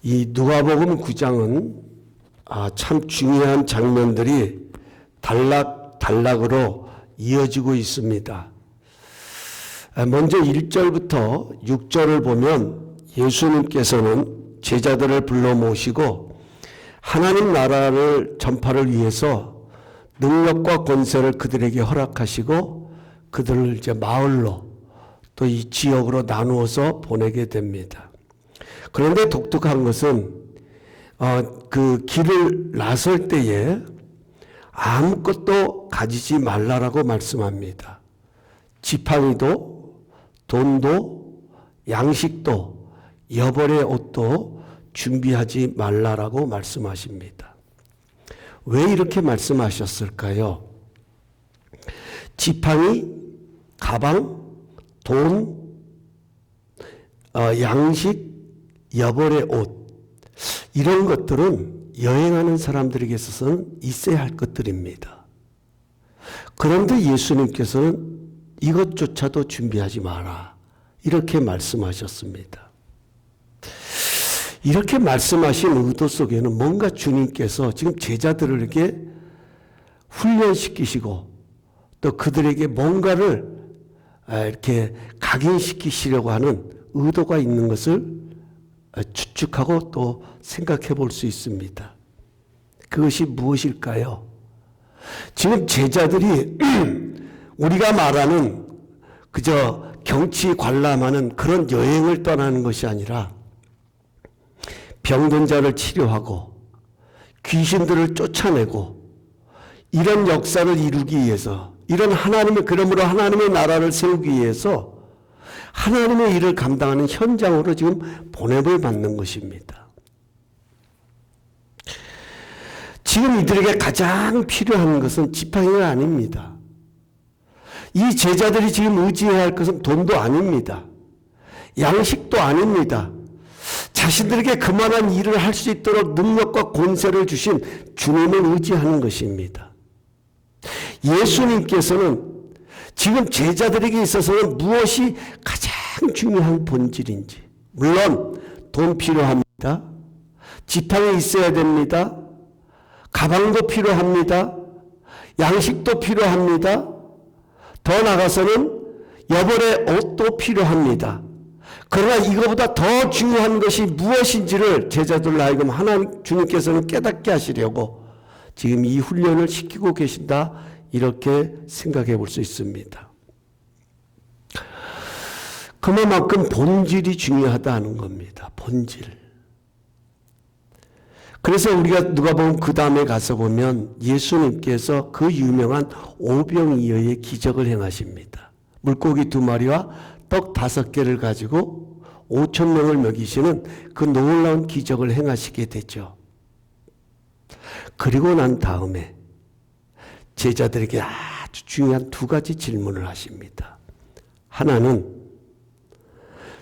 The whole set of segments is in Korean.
이 누가복음 9장은 참 중요한 장면들이 단락으로 이어지고 있습니다. 먼저 1절부터 6절을 보면 예수님께서는 제자들을 불러 모시고 하나님 나라를 전파를 위해서 능력과 권세를 그들에게 허락하시고 그들을 이제 마을로 또 이 지역으로 나누어서 보내게 됩니다. 그런데 독특한 것은 그 길을 나설 때에 아무것도 가지지 말라라고 말씀합니다. 지팡이도 돈도 양식도 여벌의 옷도 준비하지 말라라고 말씀하십니다. 왜 이렇게 말씀하셨을까요? 지팡이, 가방, 돈, 양식, 여벌의 옷, 이런 것들은 여행하는 사람들에게 있어서는 있어야 할 것들입니다. 그런데 예수님께서는 이것조차도 준비하지 마라, 이렇게 말씀하셨습니다. 이렇게 말씀하신 의도 속에는 뭔가 주님께서 지금 제자들에게 훈련시키시고 또 그들에게 뭔가를 이렇게 각인시키시려고 하는 의도가 있는 것을 추측하고 또 생각해 볼 수 있습니다. 그것이 무엇일까요? 지금 제자들이 우리가 말하는 그저 경치 관람하는 그런 여행을 떠나는 것이 아니라 병든 자를 치료하고 귀신들을 쫓아내고 이런 역사를 이루기 위해서, 이런 그러므로 하나님의 나라를 세우기 위해서 하나님의 일을 감당하는 현장으로 지금 보냄을 받는 것입니다. 지금 이들에게 가장 필요한 것은 지팡이가 아닙니다. 이 제자들이 지금 의지해야 할 것은 돈도 아닙니다. 양식도 아닙니다. 자신들에게 그만한 일을 할 수 있도록 능력과 권세를 주신 주님을 의지하는 것입니다. 예수님께서는 지금 제자들에게 있어서는 무엇이 가장 중요한 본질인지, 물론 돈 필요합니다. 지팡이 있어야 됩니다. 가방도 필요합니다. 양식도 필요합니다. 더 나아가서는 여벌의 옷도 필요합니다. 그러나 이거보다 더 중요한 것이 무엇인지를 제자들로 하여금 주님께서는 깨닫게 하시려고 지금 이 훈련을 시키고 계신다, 이렇게 생각해 볼 수 있습니다. 그만큼 본질이 중요하다는 겁니다. 본질. 그래서 우리가 누가복음 그 다음에 가서 보면 예수님께서 그 유명한 오병이어의 기적을 행하십니다. 물고기 2마리와 떡 5개를 가지고 5,000명을 먹이시는 그 놀라운 기적을 행하시게 되죠. 그리고 난 다음에 제자들에게 아주 중요한 2가지 질문을 하십니다. 하나는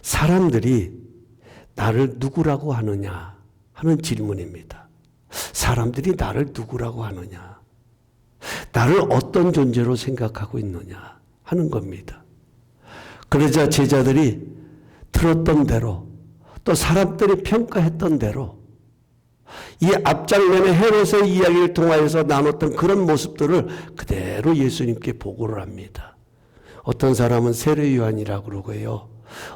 사람들이 나를 누구라고 하느냐 하는 질문입니다. 사람들이 나를 누구라고 하느냐, 나를 어떤 존재로 생각하고 있느냐 하는 겁니다. 그러자 제자들이 들었던 대로 또 사람들이 평가했던 대로 이 앞장면의 헤롯의 이야기를 통하여서 나눴던 그런 모습들을 그대로 예수님께 보고를 합니다. 어떤 사람은 세례 요한이라고 그러고요,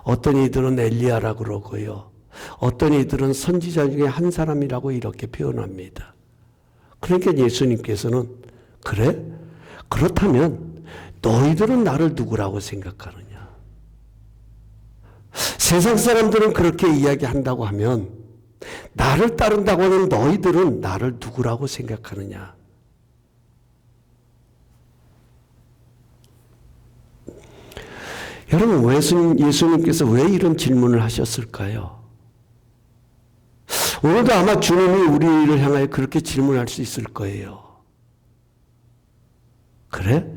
어떤 이들은 엘리야라고 그러고요, 어떤 이들은 선지자 중에 한 사람이라고 이렇게 표현합니다. 그러니까 예수님께서는 그래? 그렇다면 너희들은 나를 누구라고 생각하느냐? 세상 사람들은 그렇게 이야기한다고 하면 나를 따른다고 하는 너희들은 나를 누구라고 생각하느냐? 여러분, 예수님께서 왜 이런 질문을 하셨을까요? 오늘도 아마 주님이 우리를 향하여 그렇게 질문할 수 있을 거예요. 그래?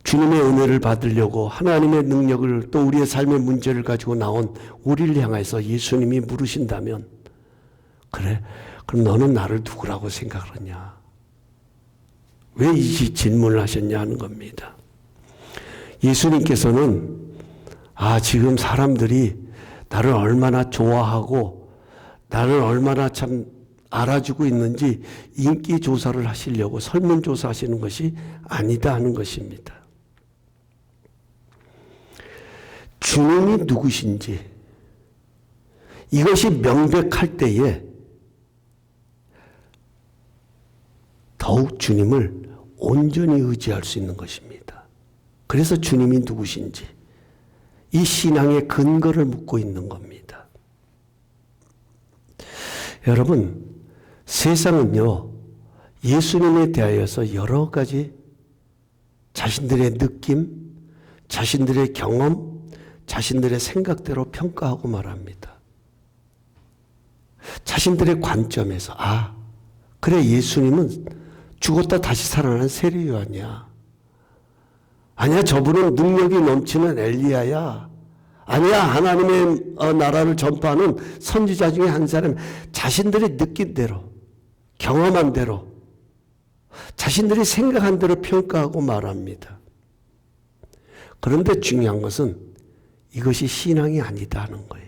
주님의 은혜를 받으려고 하나님의 능력을 또 우리의 삶의 문제를 가지고 나온 우리를 향해서 예수님이 물으신다면, 그래? 그럼 너는 나를 누구라고 생각하느냐? 왜 이 질문을 하셨냐 하는 겁니다. 예수님께서는 지금 사람들이 나를 얼마나 좋아하고 나를 얼마나 참 알아주고 있는지 인기 조사를 하시려고 설문조사 하시는 것이 아니다 하는 것입니다. 주님이 누구신지 이것이 명백할 때에 더욱 주님을 온전히 의지할 수 있는 것입니다. 그래서 주님이 누구신지 이 신앙의 근거를 묻고 있는 겁니다. 여러분, 세상은요, 예수님에 대하여서 여러 가지 자신들의 느낌, 자신들의 경험, 자신들의 생각대로 평가하고 말합니다. 자신들의 관점에서, 그래, 예수님은 죽었다 다시 살아난 세례 요한이야. 아니야, 저분은 능력이 넘치는 엘리야야. 아니야, 하나님의 나라를 전파하는 선지자 중에 한 사람. 자신들이 느낀 대로, 경험한 대로, 자신들이 생각한 대로 평가하고 말합니다. 그런데 중요한 것은 이것이 신앙이 아니다 하는 거예요.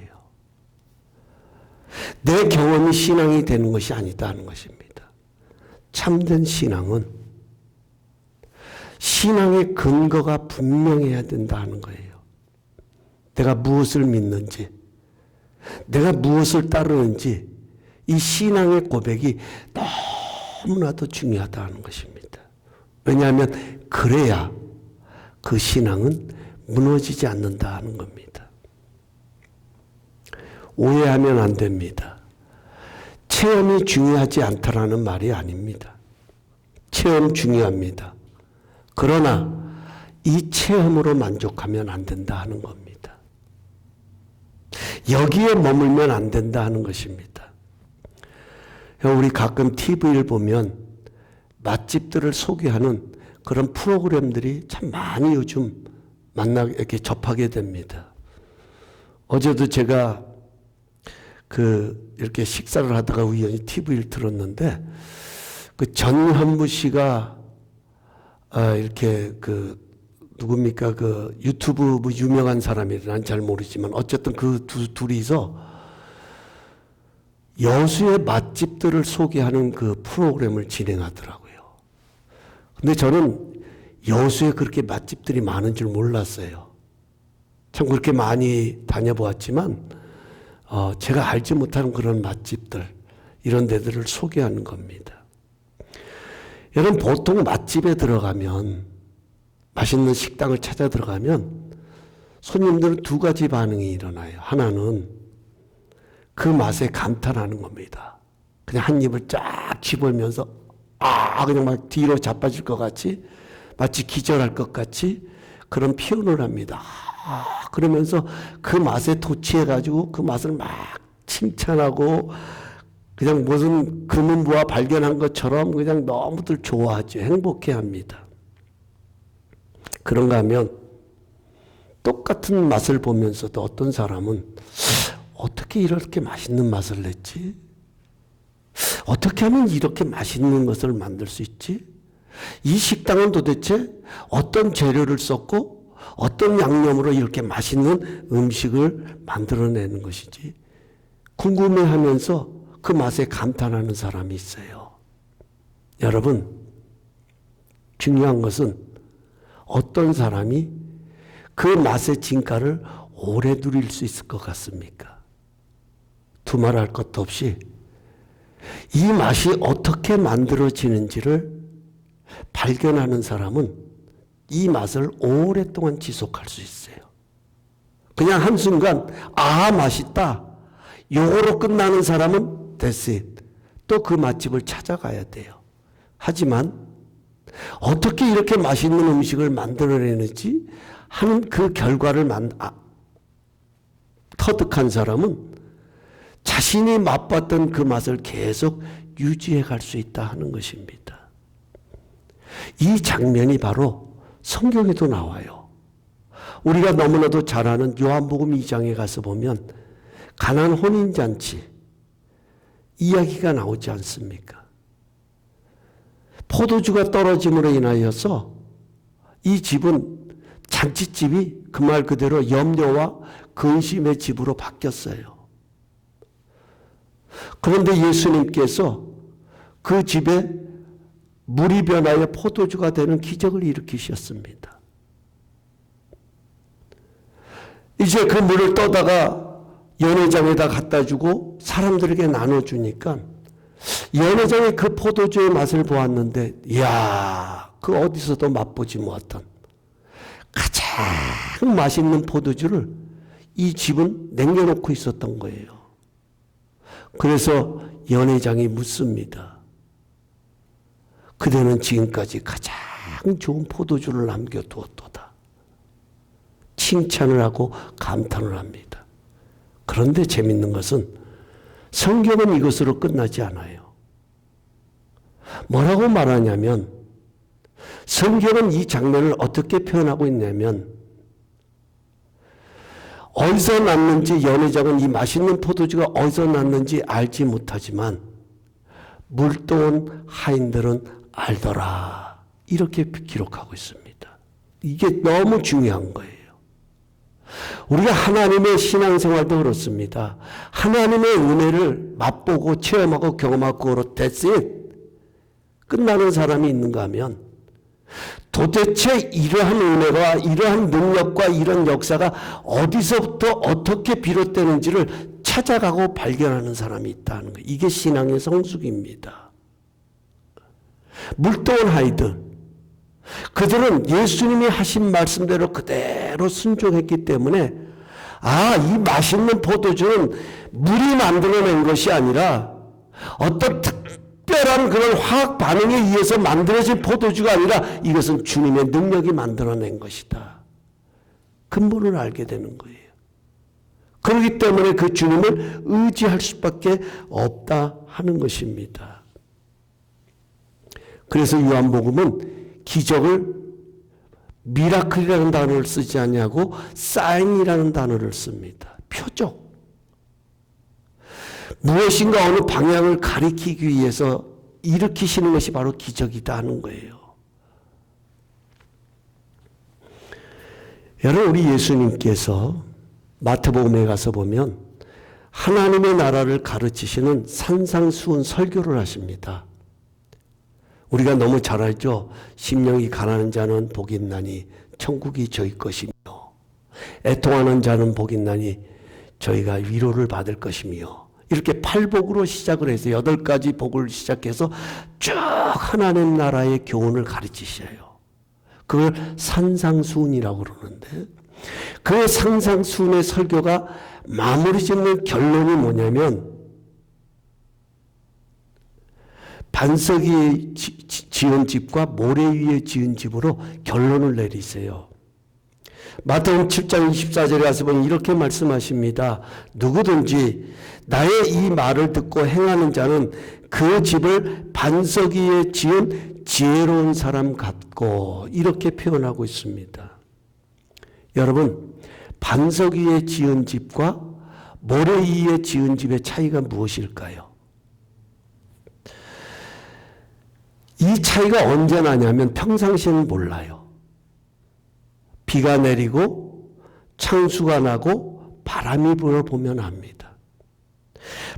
내 경험이 신앙이 되는 것이 아니다 하는 것입니다. 참된 신앙은 신앙의 근거가 분명해야 된다 하는 거예요. 내가 무엇을 믿는지, 내가 무엇을 따르는지 이 신앙의 고백이 너무나도 중요하다는 것입니다. 왜냐하면 그래야 그 신앙은 무너지지 않는다 하는 겁니다. 오해하면 안 됩니다. 체험이 중요하지 않다라는 말이 아닙니다. 체험 중요합니다. 그러나 이 체험으로 만족하면 안 된다 하는 겁니다. 여기에 머물면 안 된다 하는 것입니다. 우리 가끔 TV를 보면 맛집들을 소개하는 그런 프로그램들이 참 많이 요즘 이렇게 접하게 됩니다. 어제도 제가 이렇게 식사를 하다가 우연히 TV를 틀었는데, 전현무 씨가, 이렇게 누굽니까? 유튜브 유명한 사람이 난 잘 모르지만, 어쨌든 둘이서 여수의 맛집들을 소개하는 그 프로그램을 진행하더라고요. 근데 저는 여수에 그렇게 맛집들이 많은 줄 몰랐어요. 참 그렇게 많이 다녀보았지만, 제가 알지 못하는 그런 맛집들, 이런 데들을 소개하는 겁니다. 여러분, 보통 맛집에 들어가면, 맛있는 식당을 찾아 들어가면 손님들은 두 가지 반응이 일어나요. 하나는 그 맛에 감탄하는 겁니다. 그냥 한 입을 쫙 집으면서 그냥 막 뒤로 자빠질 것 같이, 마치 기절할 것 같이 그런 표현을 합니다. 그러면서 그 맛에 도취해가지고 그 맛을 막 칭찬하고 그냥 무슨 금은부화 발견한 것처럼 그냥 너무들 좋아하죠. 행복해합니다. 그런가 하면 똑같은 맛을 보면서도 어떤 사람은 어떻게 이렇게 맛있는 맛을 냈지? 어떻게 하면 이렇게 맛있는 것을 만들 수 있지? 이 식당은 도대체 어떤 재료를 썼고 어떤 양념으로 이렇게 맛있는 음식을 만들어내는 것이지? 궁금해하면서 그 맛에 감탄하는 사람이 있어요. 여러분, 중요한 것은 어떤 사람이 그 맛의 진가를 오래 누릴 수 있을 것 같습니까? 두말할 것도 없이 이 맛이 어떻게 만들어지는지를 발견하는 사람은 이 맛을 오랫동안 지속할 수 있어요. 그냥 한순간 맛있다, 요거로 끝나는 사람은 that's it. 또 그 맛집을 찾아가야 돼요. 하지만 어떻게 이렇게 맛있는 음식을 만들어내는지 하는 그 결과를 터득한 사람은 자신이 맛봤던 그 맛을 계속 유지해 갈 수 있다 하는 것입니다. 이 장면이 바로 성경에도 나와요. 우리가 너무나도 잘 아는 요한복음 2장에 가서 보면 가나안 혼인잔치 이야기가 나오지 않습니까? 포도주가 떨어짐으로 인하여서 이 집은 잔치집이 그 말 그대로 염려와 근심의 집으로 바뀌었어요. 그런데 예수님께서 그 집에 물이 변하여 포도주가 되는 기적을 일으키셨습니다. 이제 그 물을 떠다가 연회장에다 갖다 주고 사람들에게 나눠주니까 연회장이 그 포도주의 맛을 보았는데, 이야, 그 어디서도 맛보지 못한 가장 맛있는 포도주를 이 집은 남겨놓고 있었던 거예요. 그래서 연회장이 묻습니다. 그대는 지금까지 가장 좋은 포도주를 남겨두었도다. 칭찬을 하고 감탄을 합니다. 그런데 재밌는 것은 성경은 이것으로 끝나지 않아요. 뭐라고 말하냐면, 성경은 이 장면을 어떻게 표현하고 있냐면, 어디서 났는지 연회장은 이 맛있는 포도주가 어디서 났는지 알지 못하지만 물도온 하인들은 알더라. 이렇게 기록하고 있습니다. 이게 너무 중요한 거예요. 우리가 하나님의 신앙생활도 그렇습니다. 하나님의 은혜를 맛보고 체험하고 경험하고 that's it. 끝나는 사람이 있는가 하면 도대체 이러한 은혜가, 이러한 능력과 이런 역사가 어디서부터 어떻게 비롯되는지를 찾아가고 발견하는 사람이 있다는 거예요. 이게 신앙의 성숙입니다. 물도온 하이들, 그들은 예수님이 하신 말씀대로 그대로 순종했기 때문에, 아, 이 맛있는 포도주는 물이 만들어낸 것이 아니라 어떤 특별한 그런 화학 반응에 의해서 만들어진 포도주가 아니라 이것은 주님의 능력이 만들어낸 것이다. 근본을 알게 되는 거예요. 그렇기 때문에 그 주님을 의지할 수밖에 없다 하는 것입니다. 그래서 요한복음은 기적을 미라클이라는 단어를 쓰지 않냐고 사인이라는 단어를 씁니다. 표적. 무엇인가 어느 방향을 가리키기 위해서 일으키시는 것이 바로 기적이다 하는 거예요. 여러분, 우리 예수님께서 마태복음에 가서 보면 하나님의 나라를 가르치시는 산상수훈 설교를 하십니다. 우리가 너무 잘 알죠. 심령이 가난한 자는 복이 있나니 천국이 저희 것이며, 애통하는 자는 복이 있나니 저희가 위로를 받을 것이며, 이렇게 8복으로 시작을 해서 8가지 복을 시작해서 쭉 하나님 나라의 교훈을 가르치셔요. 그걸 산상수훈이라고 그러는데, 그 산상수훈의 설교가 마무리 짓는 결론이 뭐냐면, 반석 위에 지은 집과 모래 위에 지은 집으로 결론을 내리세요. 마태복음 7장 24절에 가서 보면 이렇게 말씀하십니다. 누구든지 나의 이 말을 듣고 행하는 자는 그 집을 반석 위에 지은 지혜로운 사람 같고, 이렇게 표현하고 있습니다. 여러분, 반석 위에 지은 집과 모래 위에 지은 집의 차이가 무엇일까요? 이 차이가 언제 나냐면 평상시에는 몰라요. 비가 내리고 창수가 나고 바람이 불어보면 압니다.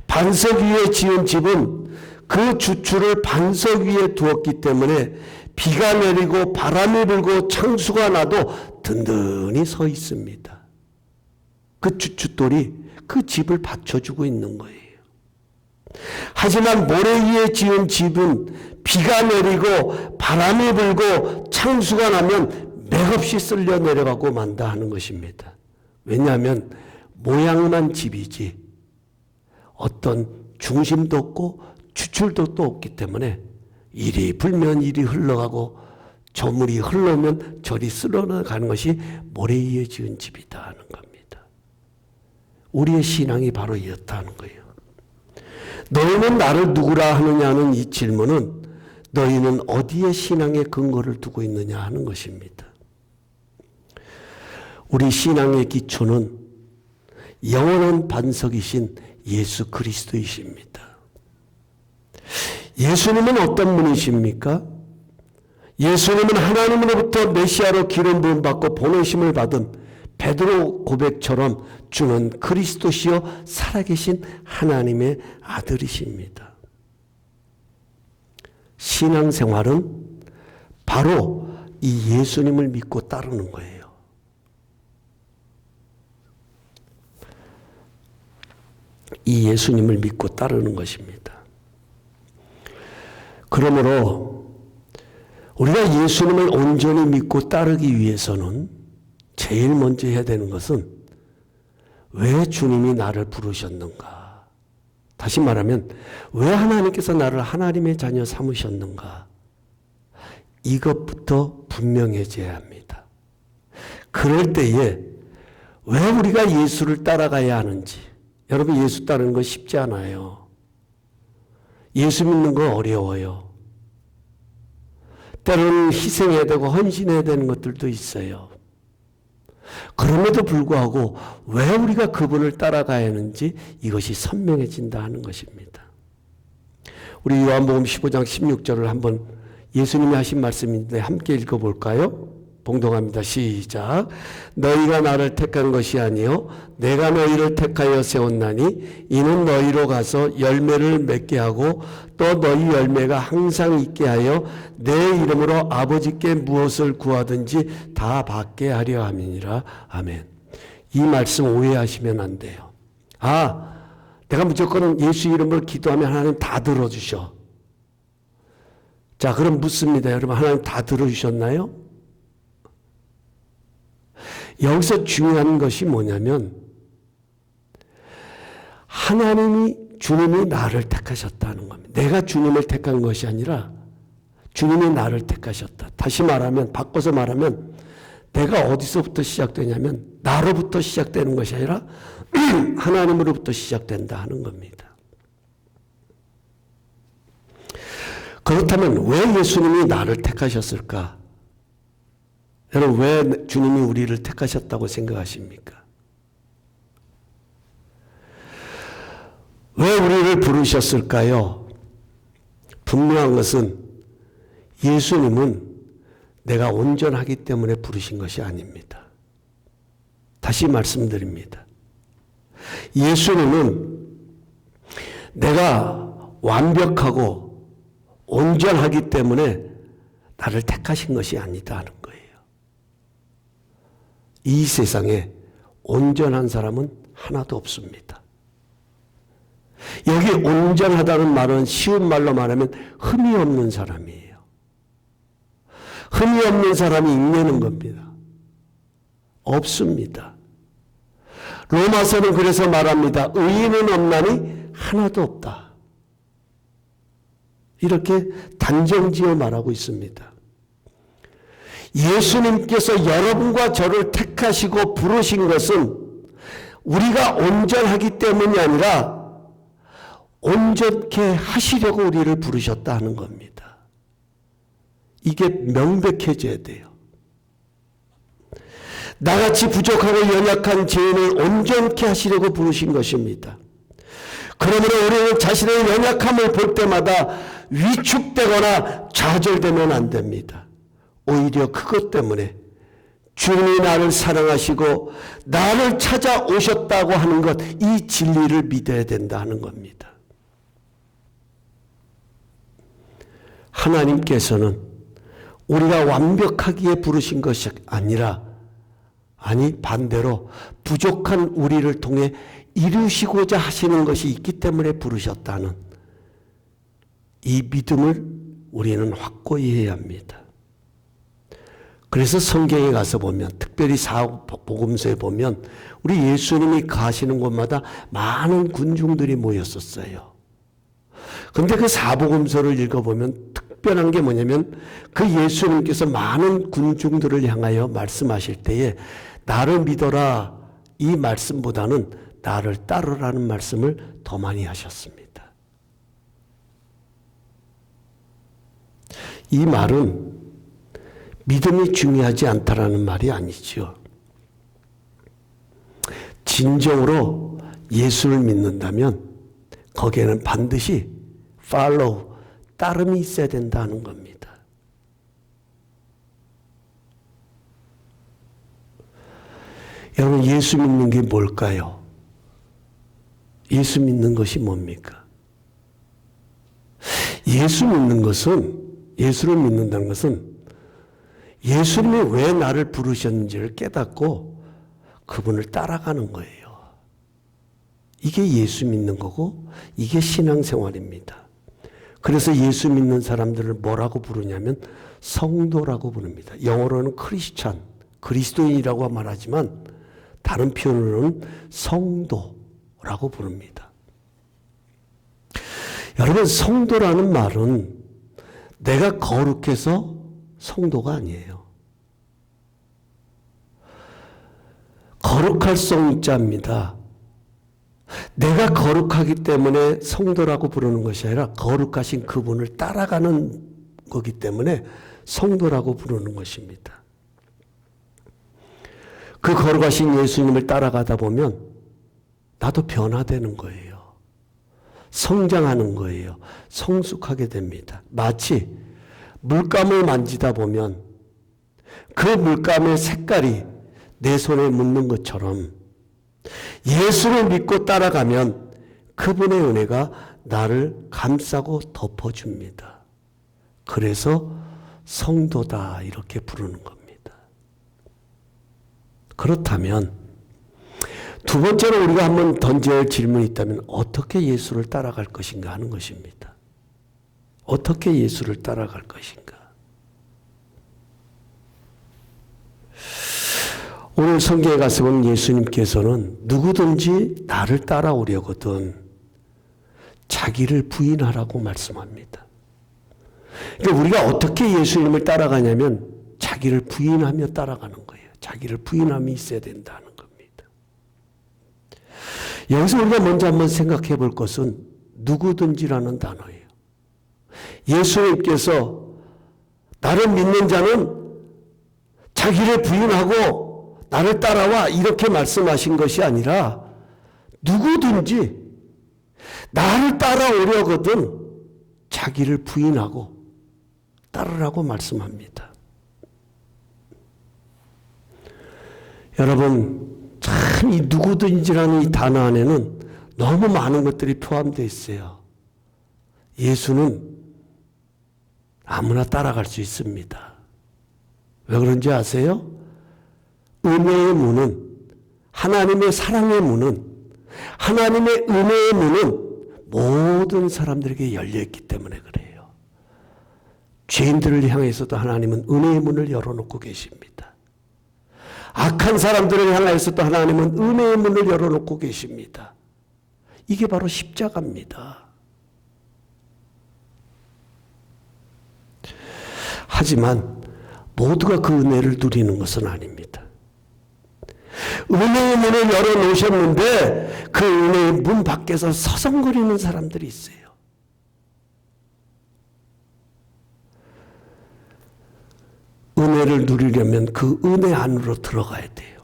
반석 위에 지은 집은 그 주추를 반석 위에 두었기 때문에 비가 내리고 바람이 불고 창수가 나도 든든히 서 있습니다. 그 주춧돌이 그 집을 받쳐주고 있는 거예요. 하지만 모래 위에 지은 집은 비가 내리고 바람이 불고 창수가 나면 맥없이 쓸려 내려가고 만다 하는 것입니다. 왜냐하면 모양만 집이지 어떤 중심도 없고 주출도 또 없기 때문에 이리 불면 이리 흘러가고 저물이 흘러오면 저리 쓸어가는 것이 모래 위에 지은 집이다 하는 겁니다. 우리의 신앙이 바로 이렇다는 거예요. 너희는 나를 누구라 하느냐는 이 질문은 너희는 어디에 신앙의 근거를 두고 있느냐 하는 것입니다. 우리 신앙의 기초는 영원한 반석이신 예수 그리스도이십니다. 예수님은 어떤 분이십니까? 예수님은 하나님으로부터 메시아로 기름 부음 받고 보내심을 받은 베드로 고백처럼 주는 그리스도시요 살아계신 하나님의 아들이십니다. 신앙생활은 바로 이 예수님을 믿고 따르는 거예요. 이 예수님을 믿고 따르는 것입니다. 그러므로 우리가 예수님을 온전히 믿고 따르기 위해서는 제일 먼저 해야 되는 것은 왜 주님이 나를 부르셨는가? 다시 말하면 왜 하나님께서 나를 하나님의 자녀 삼으셨는가? 이것부터 분명해져야 합니다. 그럴 때에 왜 우리가 예수를 따라가야 하는지, 여러분 예수 따르는 거 쉽지 않아요. 예수 믿는 거 어려워요. 때로는 희생해야 되고 헌신해야 되는 것들도 있어요. 그럼에도 불구하고 왜 우리가 그분을 따라가야 하는지 이것이 선명해진다 하는 것입니다. 우리 요한복음 15장 16절을 한번 예수님이 하신 말씀인데 함께 읽어볼까요? 봉독합니다. 시작. 너희가 나를 택한 것이 아니요 내가 너희를 택하여 세웠나니 이는 너희로 가서 열매를 맺게 하고 또 너희 열매가 항상 있게 하여 내 이름으로 아버지께 무엇을 구하든지 다 받게 하려 함이니라. 아멘. 이 말씀 오해하시면 안 돼요. 내가 무조건 예수 이름으로 기도하면 하나님 다 들어주셔. 자, 그럼 묻습니다. 여러분 하나님 다 들어주셨나요? 여기서 중요한 것이 뭐냐면 주님이 나를 택하셨다는 겁니다. 내가 주님을 택한 것이 아니라 주님이 나를 택하셨다. 다시 말하면, 바꿔서 말하면 내가 어디서부터 시작되냐면 나로부터 시작되는 것이 아니라 하나님으로부터 시작된다 하는 겁니다. 그렇다면 왜 예수님이 나를 택하셨을까? 여러분 왜 주님이 우리를 택하셨다고 생각하십니까? 왜 우리를 부르셨을까요? 분명한 것은 예수님은 내가 온전하기 때문에 부르신 것이 아닙니다. 다시 말씀드립니다. 예수님은 내가 완벽하고 온전하기 때문에 나를 택하신 것이 아니다 하는 거예요. 이 세상에 온전한 사람은 하나도 없습니다. 여기 온전하다는 말은 쉬운 말로 말하면 흠이 없는 사람이에요. 흠이 없는 사람이 있냐는 겁니다. 없습니다. 로마서는 그래서 말합니다. 의인은 없나니 하나도 없다. 이렇게 단정지어 말하고 있습니다. 예수님께서 여러분과 저를 택하시고 부르신 것은 우리가 온전하기 때문이 아니라 온전케 하시려고 우리를 부르셨다 하는 겁니다. 이게 명백해져야 돼요. 나같이 부족하고 연약한 죄인을 온전케 하시려고 부르신 것입니다. 그러므로 우리는 자신의 연약함을 볼 때마다 위축되거나 좌절되면 안 됩니다. 오히려 그것 때문에 주님이 나를 사랑하시고 나를 찾아오셨다고 하는 것, 이 진리를 믿어야 된다 하는 겁니다. 하나님께서는 우리가 완벽하기에 부르신 것이 아니라 반대로 부족한 우리를 통해 이루시고자 하시는 것이 있기 때문에 부르셨다는 이 믿음을 우리는 확고히 해야 합니다. 그래서 성경에 가서 보면, 특별히 사복음서에 보면 우리 예수님이 가시는 곳마다 많은 군중들이 모였었어요. 그런데 그 사복음서를 읽어보면 특별한 게 뭐냐면 그 예수님께서 많은 군중들을 향하여 말씀하실 때에 나를 믿어라 이 말씀보다는 나를 따르라는 말씀을 더 많이 하셨습니다. 이 말은 믿음이 중요하지 않다라는 말이 아니죠. 진정으로 예수를 믿는다면 거기에는 반드시 follow, 따름이 있어야 된다는 겁니다. 여러분, 예수 믿는 게 뭘까요? 예수 믿는 것이 뭡니까? 예수 믿는 것은, 예수를 믿는다는 것은 예수님이 왜 나를 부르셨는지를 깨닫고 그분을 따라가는 거예요. 이게 예수 믿는 거고 이게 신앙생활입니다. 그래서 예수 믿는 사람들을 뭐라고 부르냐면 성도라고 부릅니다. 영어로는 크리스찬, 그리스도인이라고 말하지만 다른 표현으로는 성도라고 부릅니다. 여러분, 성도라는 말은 내가 거룩해서 성도가 아니에요. 거룩할 성자입니다. 내가 거룩하기 때문에 성도라고 부르는 것이 아니라 거룩하신 그분을 따라가는 거기 때문에 성도라고 부르는 것입니다. 그 거룩하신 예수님을 따라가다 보면 나도 변화되는 거예요. 성장하는 거예요. 성숙하게 됩니다. 마치 물감을 만지다 보면 그 물감의 색깔이 내 손에 묻는 것처럼 예수를 믿고 따라가면 그분의 은혜가 나를 감싸고 덮어줍니다. 그래서 성도다 이렇게 부르는 겁니다. 그렇다면 두 번째로 우리가 한번 던져야 할 질문이 있다면 어떻게 예수를 따라갈 것인가 하는 것입니다. 어떻게 예수를 따라갈 것인가. 오늘 성경에 가서 본 예수님께서는 누구든지 나를 따라오려거든 자기를 부인하라고 말씀합니다. 그러니까 우리가 어떻게 예수님을 따라가냐면 자기를 부인하며 따라가는 거예요. 자기를 부인함이 있어야 된다는 겁니다. 여기서 우리가 먼저 한번 생각해 볼 것은 누구든지라는 단어예요. 예수님께서 나를 믿는 자는 자기를 부인하고 나를 따라와 이렇게 말씀하신 것이 아니라 누구든지 나를 따라오려거든 자기를 부인하고 따르라고 말씀합니다. 여러분, 참 이 누구든지라는 이 단어 안에는 너무 많은 것들이 포함되어 있어요. 예수는 아무나 따라갈 수 있습니다. 왜 그런지 아세요? 은혜의 문은, 하나님의 사랑의 문은, 하나님의 은혜의 문은 모든 사람들에게 열려있기 때문에 그래요. 죄인들을 향해서도 하나님은 은혜의 문을 열어놓고 계십니다. 악한 사람들을 향해서도 하나님은 은혜의 문을 열어놓고 계십니다. 이게 바로 십자가입니다. 하지만 모두가 그 은혜를 누리는 것은 아닙니다. 은혜의 문을 열어놓으셨는데 그 은혜의 문 밖에서 서성거리는 사람들이 있어요. 은혜를 누리려면 그 은혜 안으로 들어가야 돼요.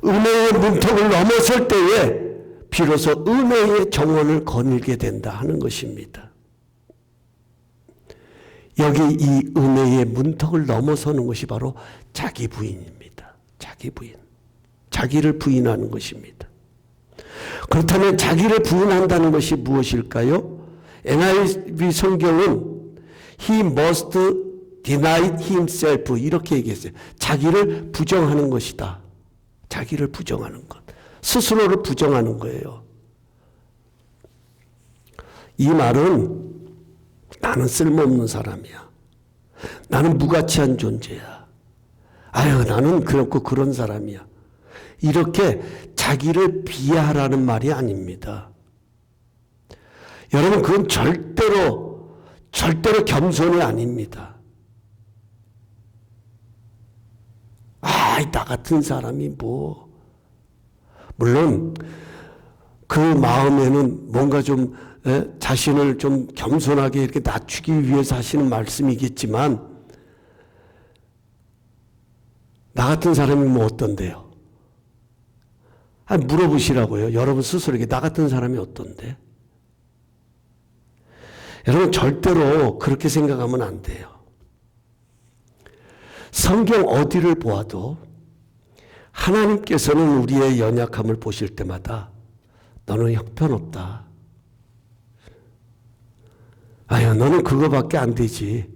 은혜의 문턱을 넘어설 때에 비로소 은혜의 정원을 거닐게 된다 하는 것입니다. 여기 이 은혜의 문턱을 넘어서는 것이 바로 자기 부인입니다. 자기 부인. 자기를 부인하는 것입니다. 그렇다면 자기를 부인한다는 것이 무엇일까요? NIV 성경은 He must deny himself 이렇게 얘기했어요. 자기를 부정하는 것이다. 자기를 부정하는 것. 스스로를 부정하는 거예요. 이 말은 나는 쓸모없는 사람이야. 나는 무가치한 존재야. 아유, 나는 그렇고 그런 사람이야. 이렇게 자기를 비하하라는 말이 아닙니다. 여러분, 그건 절대로 겸손이 아닙니다. 나 같은 사람이 뭐. 물론 그 마음에는 뭔가 좀 자신을 좀 겸손하게 이렇게 낮추기 위해서 하시는 말씀이겠지만 나 같은 사람이 뭐 어떤데요? 물어보시라고요. 여러분 스스로에게 나 같은 사람이 어떤데? 여러분 절대로 그렇게 생각하면 안 돼요. 성경 어디를 보아도 하나님께서는 우리의 연약함을 보실 때마다 너는 형편없다. 아유, 너는 그거밖에 안 되지.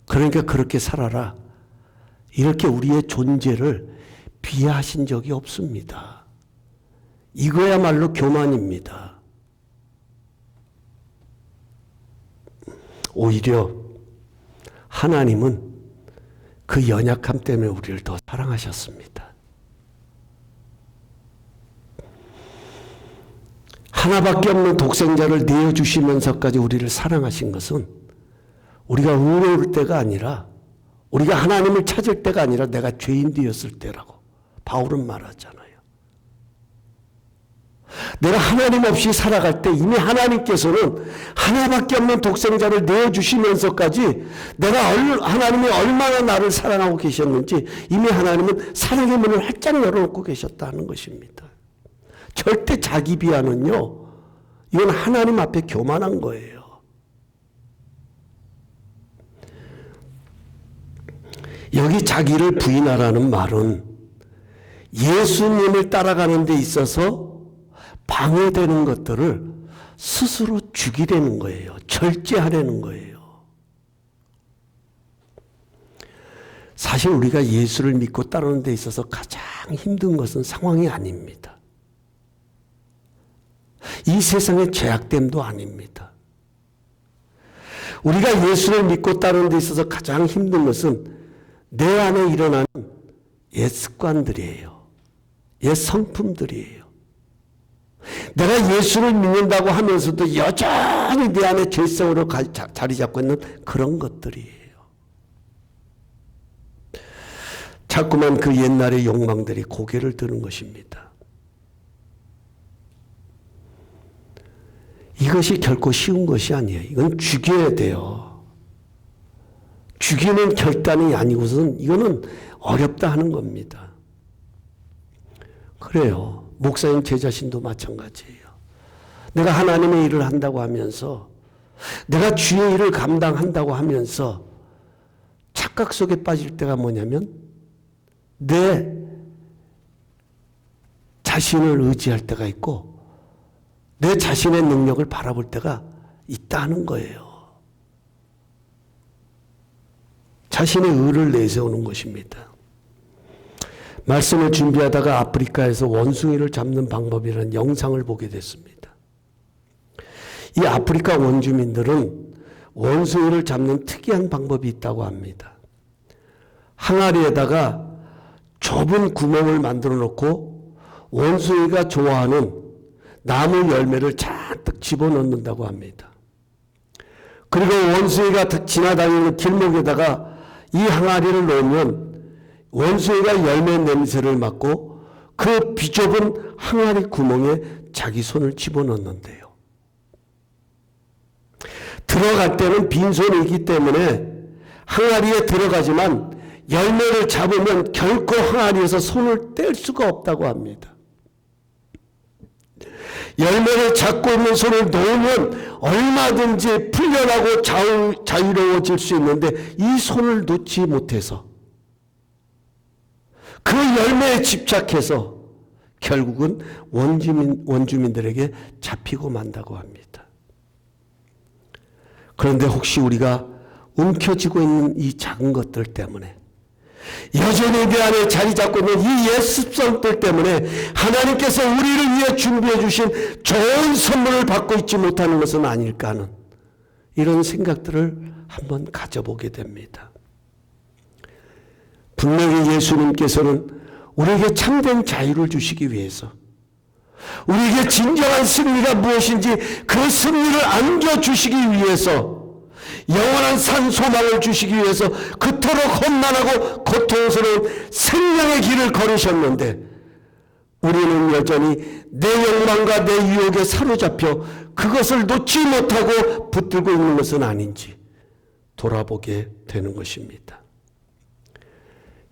그러니까 그렇게 살아라. 이렇게 우리의 존재를 비하하신 적이 없습니다. 이거야말로 교만입니다. 오히려 하나님은 그 연약함 때문에 우리를 더 사랑하셨습니다. 하나밖에 없는 독생자를 내어주시면서까지 우리를 사랑하신 것은 우리가 의로울 때가 아니라, 우리가 하나님을 찾을 때가 아니라 내가 죄인 되었을 때라고 바울은 말하잖아요. 내가 하나님 없이 살아갈 때 이미 하나님께서는 하나밖에 없는 독생자를 내어주시면서까지 하나님이 얼마나 나를 사랑하고 계셨는지 이미 하나님은 사랑의 문을 활짝 열어놓고 계셨다는 것입니다. 절대 자기 비하는요, 이건 하나님 앞에 교만한 거예요. 여기 자기를 부인하라는 말은 예수님을 따라가는 데 있어서 방해되는 것들을 스스로 죽이려는 거예요. 절제하려는 거예요. 사실 우리가 예수를 믿고 따르는 데 있어서 가장 힘든 것은 상황이 아닙니다. 이 세상의 죄악됨도 아닙니다. 우리가 예수를 믿고 따르는 데 있어서 가장 힘든 것은 내 안에 일어나는 옛 습관들이에요. 옛 성품들이에요. 내가 예수를 믿는다고 하면서도 여전히 내 안에 죄성으로 자리 잡고 있는 그런 것들이에요. 자꾸만 그 옛날의 욕망들이 고개를 드는 것입니다. 이것이 결코 쉬운 것이 아니에요. 이건 죽여야 돼요. 죽이는 결단이 아니고서는 이거는 어렵다 하는 겁니다. 그래요. 목사님 제 자신도 마찬가지예요. 내가 하나님의 일을 한다고 하면서, 내가 주의 일을 감당한다고 하면서 착각 속에 빠질 때가 뭐냐면 내 자신을 의지할 때가 있고 내 자신의 능력을 바라볼 때가 있다는 거예요. 자신의 의를 내세우는 것입니다. 말씀을 준비하다가 아프리카에서 원숭이를 잡는 방법이라는 영상을 보게 됐습니다. 이 아프리카 원주민들은 원숭이를 잡는 특이한 방법이 있다고 합니다. 항아리에다가 좁은 구멍을 만들어 놓고 원숭이가 좋아하는 나무 열매를 잔뜩 집어넣는다고 합니다. 그리고 원숭이가 지나다니는 길목에다가 이 항아리를 놓으면 원숭이가 열매 냄새를 맡고 그 비좁은 항아리 구멍에 자기 손을 집어넣는데요. 들어갈 때는 빈손이기 때문에 항아리에 들어가지만 열매를 잡으면 결코 항아리에서 손을 뗄 수가 없다고 합니다. 열매를 잡고 있는 손을 놓으면 얼마든지 풀려나고 자유로워질 수 있는데 이 손을 놓지 못해서 그 열매에 집착해서 결국은 원주민들에게 잡히고 만다고 합니다. 그런데 혹시 우리가 움켜쥐고 있는 이 작은 것들 때문에, 여전히 내 안에 자리 잡고 있는 이 옛 습성들 때문에 하나님께서 우리를 위해 준비해 주신 좋은 선물을 받고 있지 못하는 것은 아닐까 하는 이런 생각들을 한번 가져보게 됩니다. 분명히 예수님께서는 우리에게 참된 자유를 주시기 위해서, 우리에게 진정한 승리가 무엇인지 그 승리를 안겨주시기 위해서, 영원한 산 소망을 주시기 위해서 그토록 험난하고 고통스러운 생명의 길을 걸으셨는데 우리는 여전히 내 욕망과 내 유혹에 사로잡혀 그것을 놓지 못하고 붙들고 있는 것은 아닌지 돌아보게 되는 것입니다.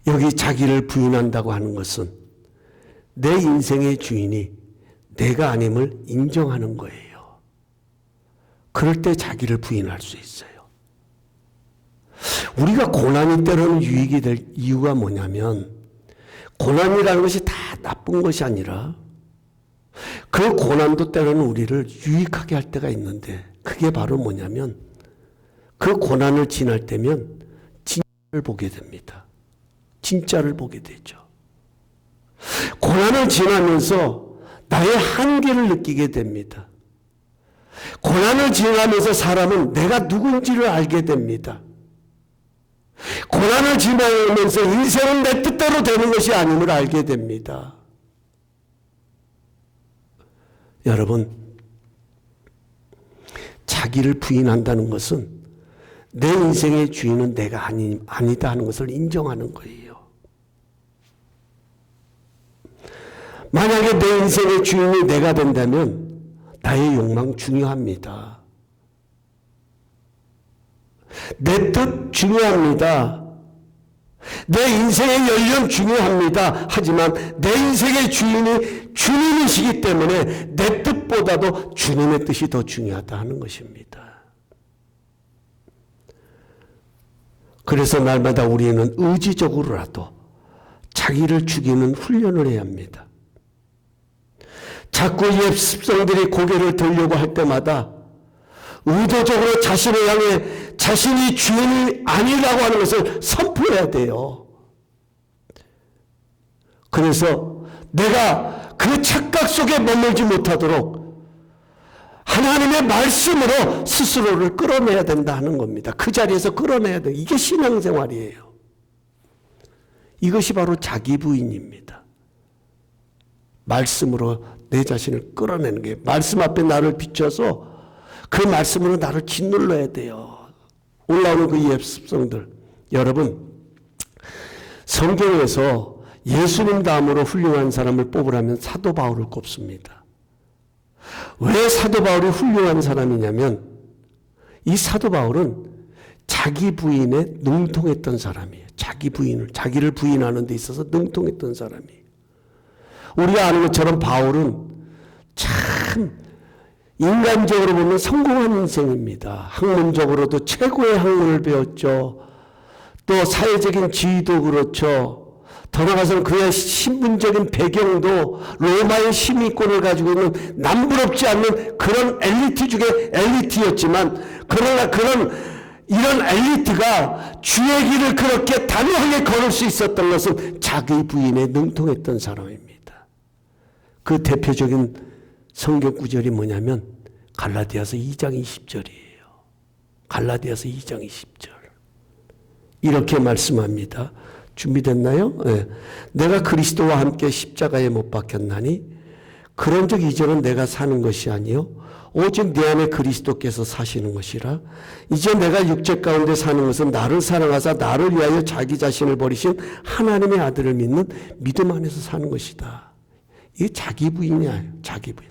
여기 자기를 부인한다고 하는 것은 내 인생의 주인이 내가 아님을 인정하는 거예요. 그럴 때 자기를 부인할 수 있어요. 우리가 고난이 때로는 유익이 될 이유가 뭐냐면, 고난이라는 것이 다 나쁜 것이 아니라 그 고난도 때로는 우리를 유익하게 할 때가 있는데 그게 바로 뭐냐면 그 고난을 지날 때면 진짜를 보게 됩니다. 진짜를 보게 되죠. 고난을 지나면서 나의 한계를 느끼게 됩니다. 고난을 지나면서 사람은 내가 누군지를 알게 됩니다. 고난을 지나면서 인생은 내 뜻대로 되는 것이 아님을 알게 됩니다. 여러분, 자기를 부인한다는 것은 내 인생의 주인은 내가 아니다 하는 것을 인정하는 거예요. 만약에 내 인생의 주인이 내가 된다면 나의 욕망 중요합니다. 내 뜻 중요합니다. 내 인생의 연륜 중요합니다. 하지만 내 인생의 주인이 주님이시기 때문에 내 뜻보다도 주님의 뜻이 더 중요하다 하는 것입니다. 그래서 날마다 우리는 의지적으로라도 자기를 죽이는 훈련을 해야 합니다. 자꾸 옛 습성들이 고개를 들려고 할 때마다 의도적으로 자신을 향해 자신이 주인이 아니라고 하는 것을 선포해야 돼요. 그래서 내가 그 착각 속에 머물지 못하도록 하나님의 말씀으로 스스로를 끌어내야 된다 하는 겁니다. 그 자리에서 끌어내야 돼. 이게 신앙생활이에요. 이것이 바로 자기 부인입니다. 말씀으로 내 자신을 끌어내는 게 말씀 앞에 나를 비춰서 그 말씀으로 나를 짓눌러야 돼요. 올라오는 그 옛 습성들. 여러분, 성경에서 예수님 다음으로 훌륭한 사람을 뽑으라면 사도 바울을 꼽습니다. 왜 사도 바울이 훌륭한 사람이냐면 이 사도 바울은 자기 부인에 능통했던 사람이에요. 자기를 부인하는 데 있어서 능통했던 사람이에요. 우리가 아는 것처럼 바울은 참 인간적으로 보면 성공한 인생입니다. 학문적으로도 최고의 학문을 배웠죠. 또 사회적인 지위도 그렇죠. 더 나아가서는 그의 신분적인 배경도 로마의 시민권을 가지고 있는 남부럽지 않는 그런 엘리트 중에 엘리트였지만 그러나 이런 엘리트가 주의 길을 그렇게 단호하게 걸을 수 있었던 것은 자기 부인에 능통했던 사람입니다. 그 대표적인 성경 구절이 뭐냐면 갈라디아서 2장 20절이에요. 갈라디아서 2장 20절. 이렇게 말씀합니다. 준비됐나요? 네. 내가 그리스도와 함께 십자가에 못 박혔나니 그런즉 이제는 내가 사는 것이 아니요 오직 내 안에 그리스도께서 사시는 것이라. 이제 내가 육체 가운데 사는 것은 나를 사랑하사 나를 위하여 자기 자신을 버리신 하나님의 아들을 믿는 믿음 안에서 사는 것이다. 이게 자기 부인이야. 자기 부인.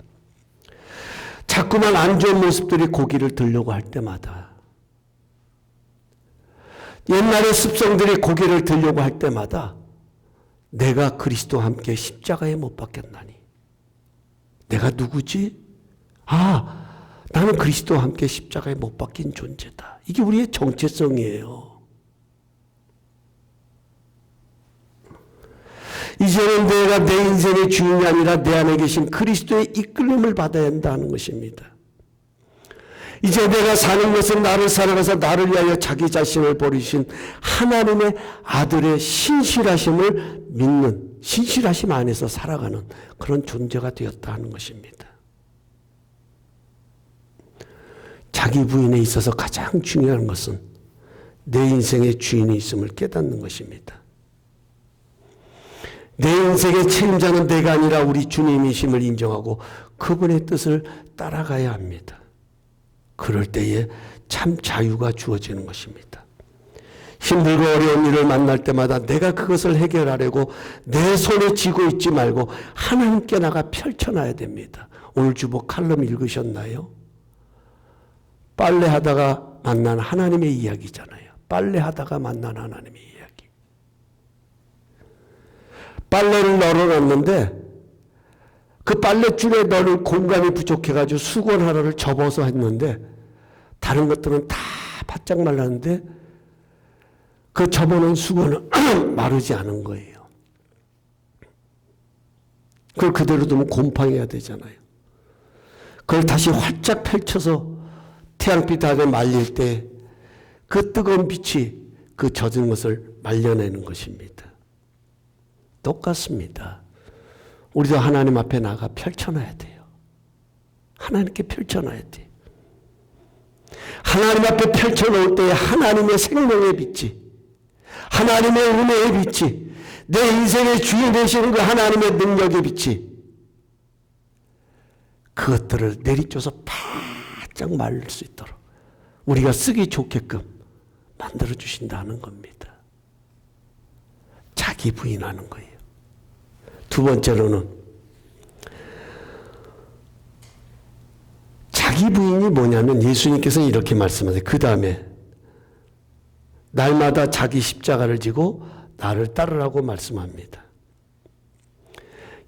자꾸만 안 좋은 모습들이 고기를 들려고 할 때마다, 옛날의 습성들이 고개를 들려고 할 때마다 내가 그리스도와 함께 십자가에 못 박혔나니 내가 누구지? 나는 그리스도와 함께 십자가에 못 박힌 존재다. 이게 우리의 정체성이에요. 이제는 내가 내 인생의 주인이 아니라 내 안에 계신 그리스도의 이끌림을 받아야 한다는 것입니다. 이제 내가 사는 것은 나를 사랑하사 나를 위하여 자기 자신을 버리신 하나님의 아들의 신실하심을 믿는, 신실하심 안에서 살아가는 그런 존재가 되었다 하는 것입니다. 자기 부인에 있어서 가장 중요한 것은 내 인생의 주인이 있음을 깨닫는 것입니다. 내 인생의 책임자는 내가 아니라 우리 주님이심을 인정하고 그분의 뜻을 따라가야 합니다. 그럴 때에 참 자유가 주어지는 것입니다. 힘들고 어려운 일을 만날 때마다 내가 그것을 해결하려고 내 손에 쥐고 있지 말고 하나님께 나가 펼쳐놔야 됩니다. 오늘 주보 칼럼 읽으셨나요? 빨래하다가 만난 하나님의 이야기잖아요. 빨래하다가 만난 하나님의 이야기. 빨래를 널어놨는데 그 빨랫줄에 넣을 공간이 부족해가지고 수건 하나를 접어서 했는데 다른 것들은 다 바짝 말랐는데 그 접어놓은 수건은 마르지 않은 거예요. 그걸 그대로 두면 곰팡이가 되잖아요. 그걸 다시 활짝 펼쳐서 태양빛 아래 말릴 때 그 뜨거운 빛이 그 젖은 것을 말려내는 것입니다. 똑같습니다. 우리도 하나님 앞에 나가 펼쳐놔야 돼요. 하나님께 펼쳐놔야 돼요. 하나님 앞에 펼쳐놓을 때 하나님의 생명의 빛이, 하나님의 은혜의 빛이, 내 인생의 주인 되시는 그 하나님의 능력의 빛이 그것들을 내리쳐서 바짝 말릴 수 있도록 우리가 쓰기 좋게끔 만들어주신다는 겁니다. 자기 부인하는 거예요. 두 번째로는 자기 부인이 뭐냐면 예수님께서는 이렇게 말씀하세요. 그 다음에 날마다 자기 십자가를 지고 나를 따르라고 말씀합니다.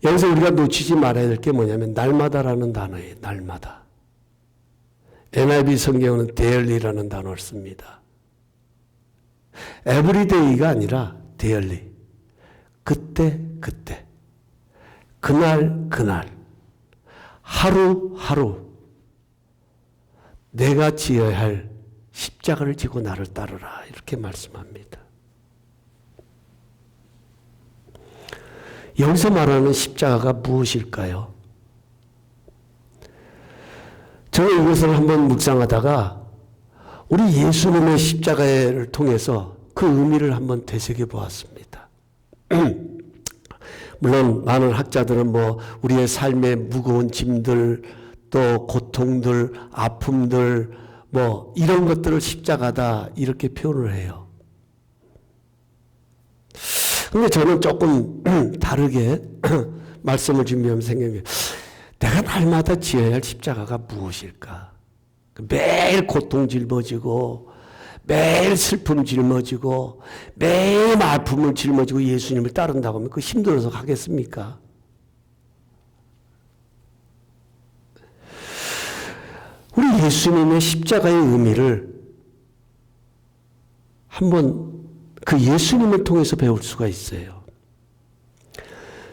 여기서 우리가 놓치지 말아야 될 게 뭐냐면 날마다라는 단어예요. 날마다. NIV 성경은 dailly라는 단어를 씁니다. everyday가 아니라 daily. 그때 그때. 그날 그날. 하루 하루. 내가 지어야 할 십자가를 지고 나를 따르라. 이렇게 말씀합니다. 여기서 말하는 십자가가 무엇일까요? 저는 이것을 한번 묵상하다가 우리 예수님의 십자가를 통해서 그 의미를 한번 되새겨 보았습니다. 물론 많은 학자들은 우리의 삶의 무거운 짐들, 또 고통들, 아픔들, 이런 것들을 십자가다 이렇게 표현을 해요. 근데 저는 조금 다르게 말씀을 준비하면서 생각해요. 내가 날마다 지어야 할 십자가가 무엇일까? 매일 고통 짊어지고 매일 슬픔 짊어지고 매일 아픔을 짊어지고 예수님을 따른다고 하면 그 힘들어서 가겠습니까? 우리 예수님의 십자가의 의미를 한번 그 예수님을 통해서 배울 수가 있어요.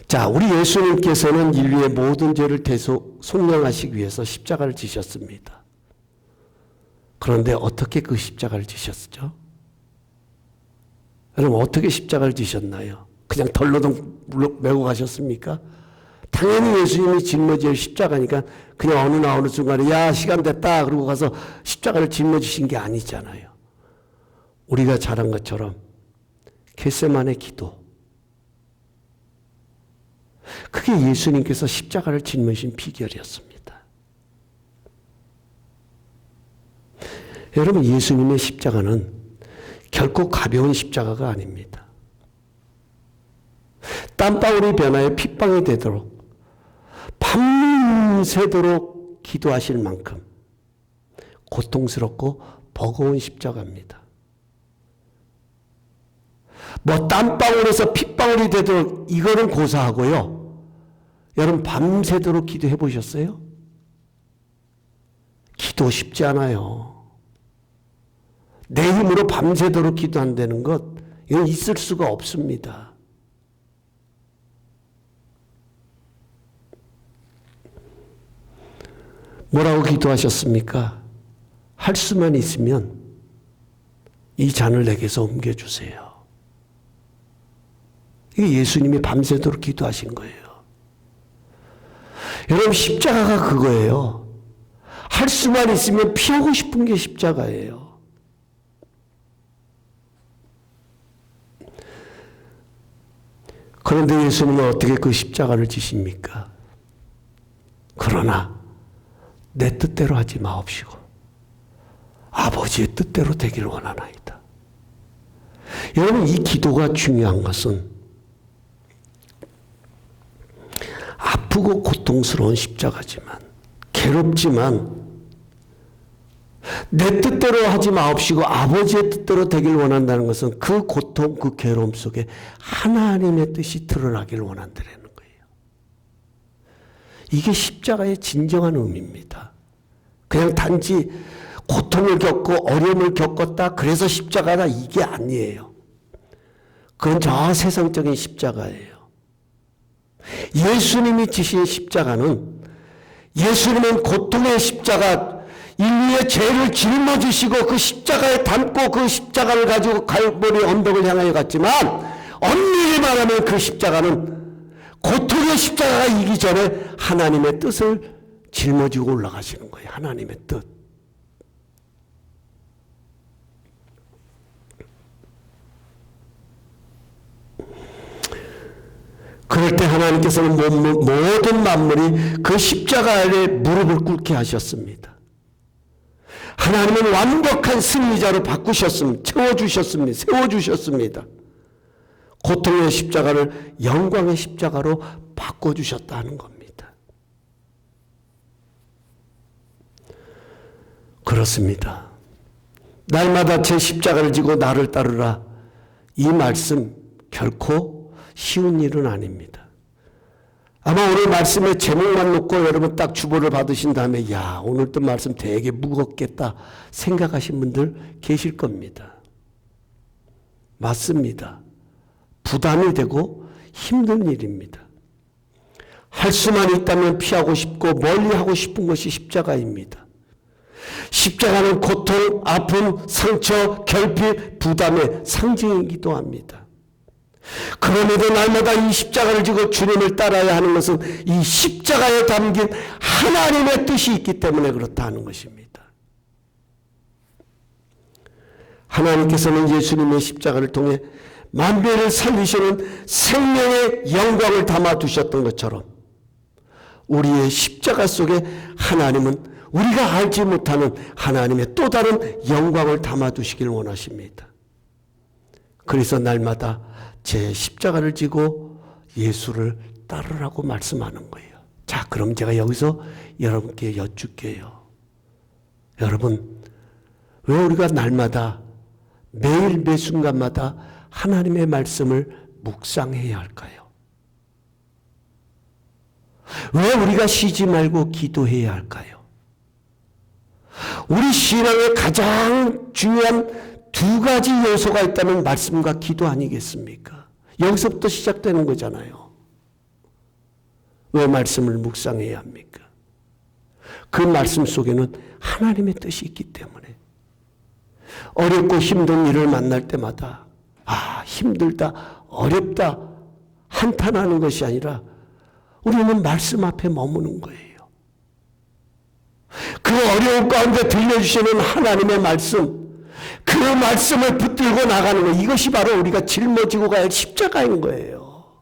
자, 우리 예수님께서는 인류의 모든 죄를 속량하시기 위해서 십자가를 지셨습니다. 그런데 어떻게 그 십자가를 지셨죠? 여러분 어떻게 십자가를 지셨나요? 그냥 덜러덩 메고 가셨습니까? 당연히 예수님이 짊어질 십자가니까 그냥 어느 순간에 야 시간 됐다 그러고 가서 십자가를 짊어지신 게 아니잖아요. 우리가 잘한 것처럼 겟세마네 기도. 그게 예수님께서 십자가를 짊어진 비결이었습니다. 여러분 예수님의 십자가는 결코 가벼운 십자가가 아닙니다. 땀방울이 변하여 핏방이 되도록 밤새도록 기도하실 만큼 고통스럽고 버거운 십자가입니다. 땀방울에서 핏방울이 되도록 이거는 고사하고요. 여러분 밤새도록 기도해 보셨어요? 기도 쉽지 않아요. 내 힘으로 밤새도록 기도한다는 것 이건 있을 수가 없습니다. 뭐라고 기도하셨습니까? 할 수만 있으면 이 잔을 내게서 옮겨주세요. 이게 예수님이 밤새도록 기도하신 거예요. 여러분 십자가가 그거예요. 할 수만 있으면 피하고 싶은 게 십자가예요. 그런데 예수님은 어떻게 그 십자가를 지십니까? 그러나 내 뜻대로 하지 마옵시고 아버지의 뜻대로 되기를 원하나이다. 여러분 이 기도가 중요한 것은 아프고 고통스러운 십자가지만 괴롭지만 내 뜻대로 하지 마옵시고 아버지의 뜻대로 되길 원한다는 것은 그 고통 그 괴로움 속에 하나님의 뜻이 드러나길 원한다는 거예요. 이게 십자가의 진정한 의미입니다. 그냥 단지 고통을 겪고 어려움을 겪었다 그래서 십자가다 이게 아니에요. 그건 저 세상적인 십자가예요. 예수님이 지신 십자가는, 예수님은 고통의 십자가, 인류의 죄를 짊어지시고 그 십자가에 담고 그 십자가를 가지고 갈보리 언덕을 향하여 갔지만, 엄밀히 말하면 그 십자가는 고통의 십자가가 이기 전에 하나님의 뜻을 짊어지고 올라가시는 거예요. 하나님의 뜻. 그럴 때 하나님께서는 모든 만물이 그 십자가 아래 무릎을 꿇게 하셨습니다. 하나님은 완벽한 승리자로 바꾸셨습니다. 채워주셨습니다. 세워주셨습니다. 고통의 십자가를 영광의 십자가로 바꿔주셨다는 겁니다. 그렇습니다. 날마다 제 십자가를 지고 나를 따르라. 이 말씀 결코 쉬운 일은 아닙니다. 아마 오늘 말씀의 제목만 놓고 여러분 딱 주보를 받으신 다음에 야, 오늘 또 말씀 되게 무겁겠다 생각하신 분들 계실 겁니다. 맞습니다. 부담이 되고 힘든 일입니다. 할 수만 있다면 피하고 싶고 멀리하고 싶은 것이 십자가입니다. 십자가는 고통, 아픔, 상처, 결핍, 부담의 상징이기도 합니다. 그럼에도 날마다 이 십자가를 지고 주님을 따라야 하는 것은 이 십자가에 담긴 하나님의 뜻이 있기 때문에 그렇다는 것입니다. 하나님께서는 예수님의 십자가를 통해 만민을 살리시는 생명의 영광을 담아두셨던 것처럼 우리의 십자가 속에 하나님은 우리가 알지 못하는 하나님의 또 다른 영광을 담아두시길 원하십니다. 그래서 날마다 제 십자가를 지고 예수를 따르라고 말씀하는 거예요. 자, 그럼 제가 여기서 여러분께 여쭙게요. 여러분, 왜 우리가 날마다 매일 매 순간마다 하나님의 말씀을 묵상해야 할까요? 왜 우리가 쉬지 말고 기도해야 할까요? 우리 신앙의 가장 중요한 두 가지 요소가 있다면 말씀과 기도 아니겠습니까? 여기서부터 시작되는 거잖아요. 왜 말씀을 묵상해야 합니까? 그 말씀 속에는 하나님의 뜻이 있기 때문에 어렵고 힘든 일을 만날 때마다 힘들다, 어렵다 한탄하는 것이 아니라 우리는 말씀 앞에 머무는 거예요. 그 어려움 가운데 들려주시는 하나님의 말씀, 그 말씀을 붙들고 나가는 것, 이것이 바로 우리가 짊어지고 가야 할 십자가인 거예요.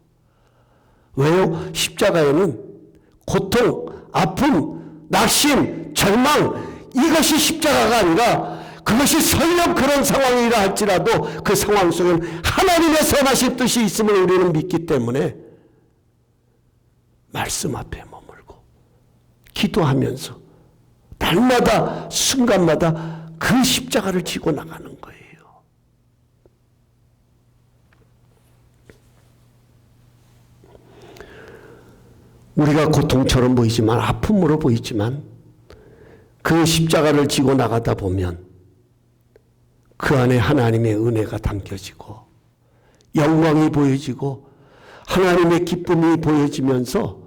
왜요? 십자가에는 고통, 아픔, 낙심, 절망, 이것이 십자가가 아니라 그것이 설령 그런 상황이라 할지라도 그 상황 속에는 하나님의 선하신 뜻이 있음을 우리는 믿기 때문에 말씀 앞에 머물고 기도하면서 날마다 순간마다 그 십자가를 지고 나가는 거예요. 우리가 고통처럼 보이지만, 아픔으로 보이지만 그 십자가를 지고 나가다 보면 그 안에 하나님의 은혜가 담겨지고 영광이 보여지고 하나님의 기쁨이 보여지면서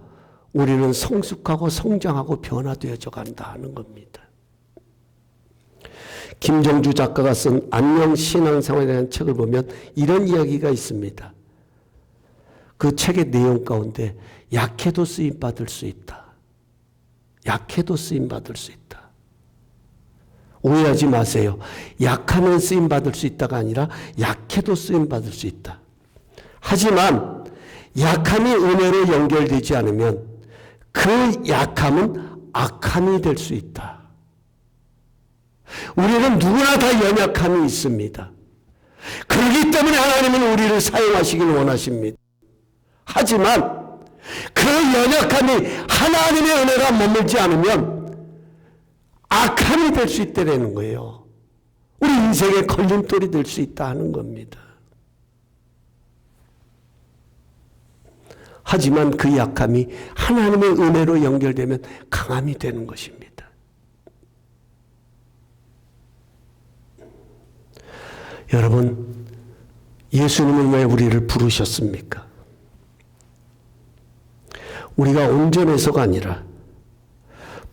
우리는 성숙하고 성장하고 변화되어져 간다 하는 겁니다. 김정주 작가가 쓴 안녕 신앙생활에 대한 책을 보면 이런 이야기가 있습니다. 그 책의 내용 가운데 약해도 쓰임받을 수 있다. 약해도 쓰임받을 수 있다. 오해하지 마세요. 약하면 쓰임받을 수 있다가 아니라 약해도 쓰임받을 수 있다. 하지만 약함이 은혜로 연결되지 않으면 그 약함은 악함이 될 수 있다. 우리는 누구나 다 연약함이 있습니다. 그렇기 때문에 하나님은 우리를 사용하시길 원하십니다. 하지만 그 연약함이 하나님의 은혜가 머물지 않으면 악함이 될 수 있다는 거예요. 우리 인생의 걸림돌이 될 수 있다 하는 겁니다. 하지만 그 약함이 하나님의 은혜로 연결되면 강함이 되는 것입니다. 여러분, 예수님은 왜 우리를 부르셨습니까? 우리가 온전해서가 아니라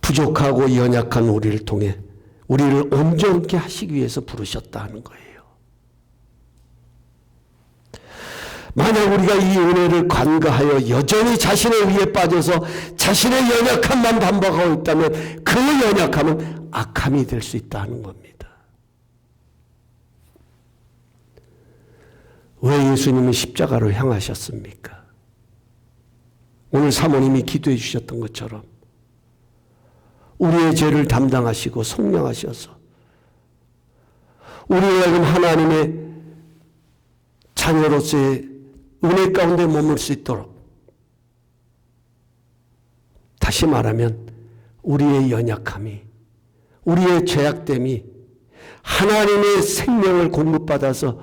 부족하고 연약한 우리를 통해 우리를 온전케 하시기 위해서 부르셨다 하는 거예요. 만약 우리가 이 은혜를 간과하여 여전히 자신의 위에 빠져서 자신의 연약함만 반복하고 있다면 그 연약함은 악함이 될 수 있다는 겁니다. 왜 예수님은 십자가로 향하셨습니까? 오늘 사모님이 기도해 주셨던 것처럼 우리의 죄를 담당하시고 속량하셔서 우리의 하나님의 자녀로서의 은혜 가운데 머물 수 있도록, 다시 말하면 우리의 연약함이, 우리의 죄악됨이 하나님의 생명을 공급받아서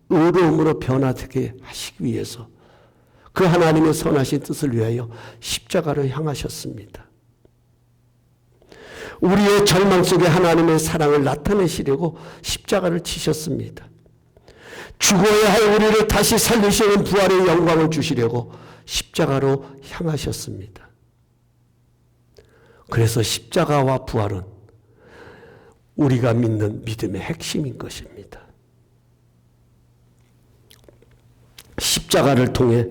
의로움으로 변화되게 하시기 위해서 그 하나님의 선하신 뜻을 위하여 십자가로 향하셨습니다. 우리의 절망 속에 하나님의 사랑을 나타내시려고 십자가를 치셨습니다. 죽어야 할 우리를 다시 살리시는 부활의 영광을 주시려고 십자가로 향하셨습니다. 그래서 십자가와 부활은 우리가 믿는 믿음의 핵심인 것입니다. 십자가를 통해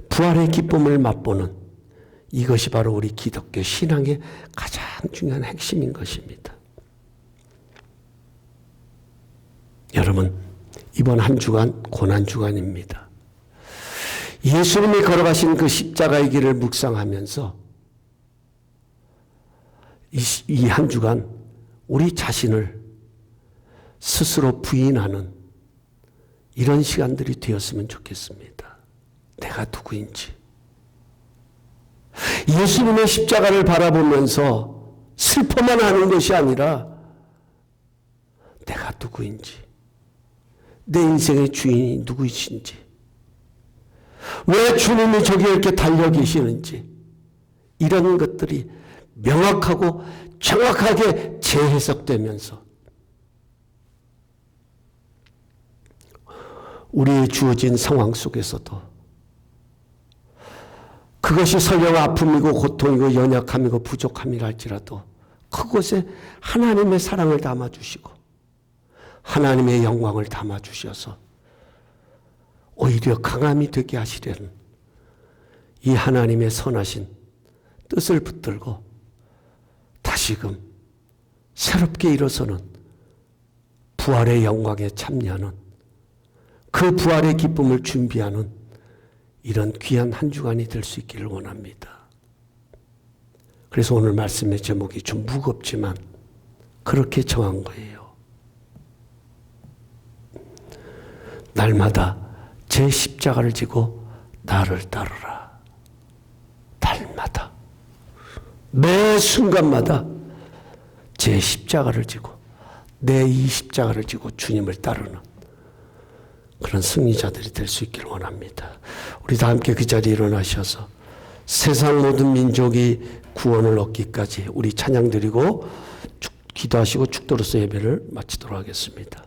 부활의 기쁨을 맛보는 이것이 바로 우리 기독교 신앙의 가장 중요한 핵심인 것입니다. 여러분, 이번 한 주간 고난주간입니다. 예수님이 걸어가신 그 십자가의 길을 묵상하면서 이 한 주간 우리 자신을 스스로 부인하는 이런 시간들이 되었으면 좋겠습니다. 내가 누구인지. 예수님의 십자가를 바라보면서 슬퍼만 하는 것이 아니라 내가 누구인지, 내 인생의 주인이 누구이신지, 왜 주님이 저기 이렇게 달려 계시는지, 이런 것들이 명확하고 정확하게 재해석되면서 우리의 주어진 상황 속에서도 그것이 설령 아픔이고 고통이고 연약함이고 부족함이라 할지라도 그곳에 하나님의 사랑을 담아주시고 하나님의 영광을 담아주셔서 오히려 강함이 되게 하시려는 이 하나님의 선하신 뜻을 붙들고 다시금 새롭게 일어서는 부활의 영광에 참여하는, 그 부활의 기쁨을 준비하는 이런 귀한 한 주간이 될 수 있기를 원합니다. 그래서 오늘 말씀의 제목이 좀 무겁지만 그렇게 정한 거예요. 날마다 제 십자가를 지고 나를 따르라. 날마다, 매 순간마다 제 십자가를 지고 내 이 십자가를 지고 주님을 따르는 그런 승리자들이 될 수 있기를 원합니다. 우리 다 함께 그 자리에 일어나셔서 세상 모든 민족이 구원을 얻기까지 우리 찬양 드리고 기도하시고 축도로서 예배를 마치도록 하겠습니다.